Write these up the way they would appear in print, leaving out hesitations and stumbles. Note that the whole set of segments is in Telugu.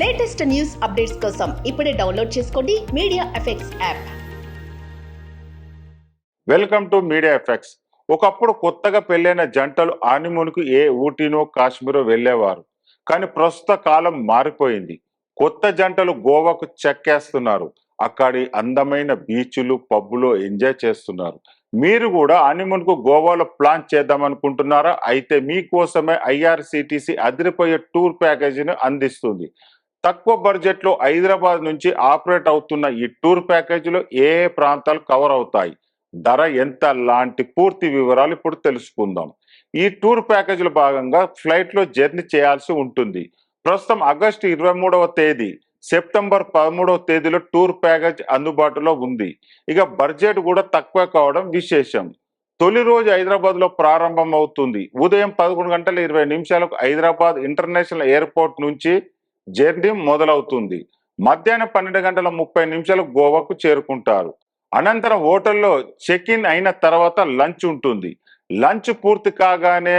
లేటెస్ట్ న్యూస్ అప్డేట్స్ కోసం ఇప్పుడే డౌన్లోడ్ చేసుకోండి media effects app. Welcome to media effects. ఒకప్పుడు కొత్తగా పెళ్ళైన జంటలు హనీమూన్కు ఊటీనో కాశ్మీరో వెళ్ళేవారు. కానీ ప్రస్తుత కాలం మారిపోయింది. కొత్త జంటలు గోవాకు చెక్కేస్తున్నారు. అక్కడి అందమైన బీచ్లు, పబ్బులో ఎంజాయ్ చేస్తున్నారు. మీరు కూడా హనీమూన్కు గోవాలో ప్లాన్ చేద్దాం అనుకుంటున్నారా? అయితే మీకోసమే ఐఆర్సిటిసి అదిరిపోయే టూర్ ప్యాకేజీని అందిస్తుంది. తక్కువ బడ్జెట్లో హైదరాబాద్ నుంచి ఆపరేట్ అవుతున్న ఈ టూర్ ప్యాకేజీలో ఏ ప్రాంతాలు కవర్ అవుతాయి, ధర ఎంత లాంటి పూర్తి వివరాలు ఇప్పుడు తెలుసుకుందాం. ఈ టూర్ ప్యాకేజీలో భాగంగా ఫ్లైట్లో జర్నీ చేయాల్సి ఉంటుంది. ప్రస్తుతం ఆగస్టు 23వ తేదీ, సెప్టెంబర్ 13వ తేదీలో టూర్ ప్యాకేజ్ అందుబాటులో ఉంది. ఇక బడ్జెట్ కూడా తక్కువ కావడం విశేషం. తొలి రోజు హైదరాబాద్ లో ప్రారంభం అవుతుంది. ఉదయం 11:20 హైదరాబాద్ ఇంటర్నేషనల్ ఎయిర్పోర్ట్ నుంచి జర్నీ మొదలవుతుంది. మధ్యాహ్నం 12:30 గోవాకు చేరుకుంటారు. అనంతరం హోటల్లో చెక్ ఇన్ అయిన తర్వాత లంచ్ ఉంటుంది. లంచ్ పూర్తి కాగానే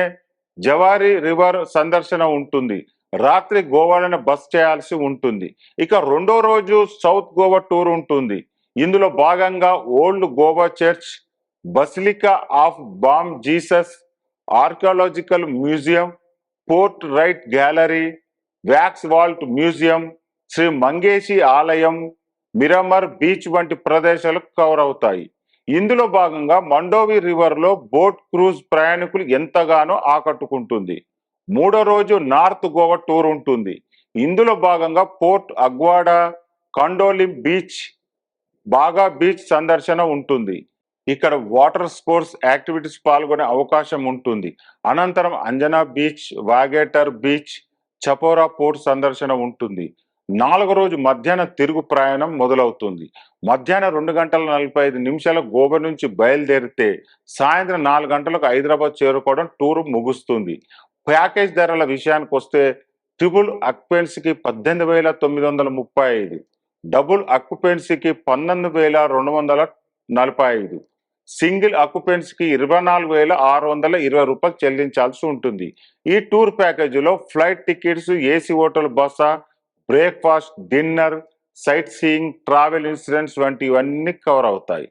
జవారి రివర్ సందర్శన ఉంటుంది. రాత్రి గోవాలోనే బస్ చేయాల్సి ఉంటుంది. ఇక రెండో రోజు సౌత్ గోవా టూర్ ఉంటుంది. ఇందులో భాగంగా old Goa church, basilica of Bom Jesus, archaeological museum, portrait gallery, wax world museum, Shri Mangeshi ఆలయం, మిరామర్ బీచ్ వంటి ప్రదేశాలు కవర్ అవుతాయి. ఇందులో భాగంగా మండోవి రివర్ లో బోట్ క్రూజ్ ప్రయాణికులు ఎంతగానో ఆకట్టుకుంటుంది. మూడో రోజు నార్త్ గోవా టూర్ ఉంటుంది. ఇందులో భాగంగా పోర్ట్ అగ్వాడా, కండోలిం బీచ్, బాగా బీచ్ సందర్శన ఉంటుంది. ఇక్కడ వాటర్ స్పోర్ట్స్ యాక్టివిటీస్ పాల్గొనే అవకాశం ఉంటుంది. అనంతరం Anjuna beach, Vagator beach, Chapora port సందర్శన ఉంటుంది. నాలుగో రోజు మధ్యాహ్నం తిరుగు ప్రయాణం మొదలవుతుంది. మధ్యాహ్నం 2:45 గోవా నుంచి బయలుదేరితే సాయంత్రం 4 గంటలకు హైదరాబాద్ చేరుకోవడం టూర్ ముగుస్తుంది. ప్యాకేజ్ ధరల విషయానికి వస్తే ట్రిపుల్ అక్యుపెన్సీకి 18,935, డబుల్ అక్యుపెన్సీకి 19,245, సింగిల్ అక్యుపెన్సీకి 24,620 రూపాయలు చెల్లించాల్సి ఉంటుంది. ఈ టూర్ ప్యాకేజీలో ఫ్లైట్ టికెట్స్, ఏసీ హోటల్ బస, breakfast, dinner, sight seeing, travel insurance వంటివన్నీ కవర్ అవుతాయి.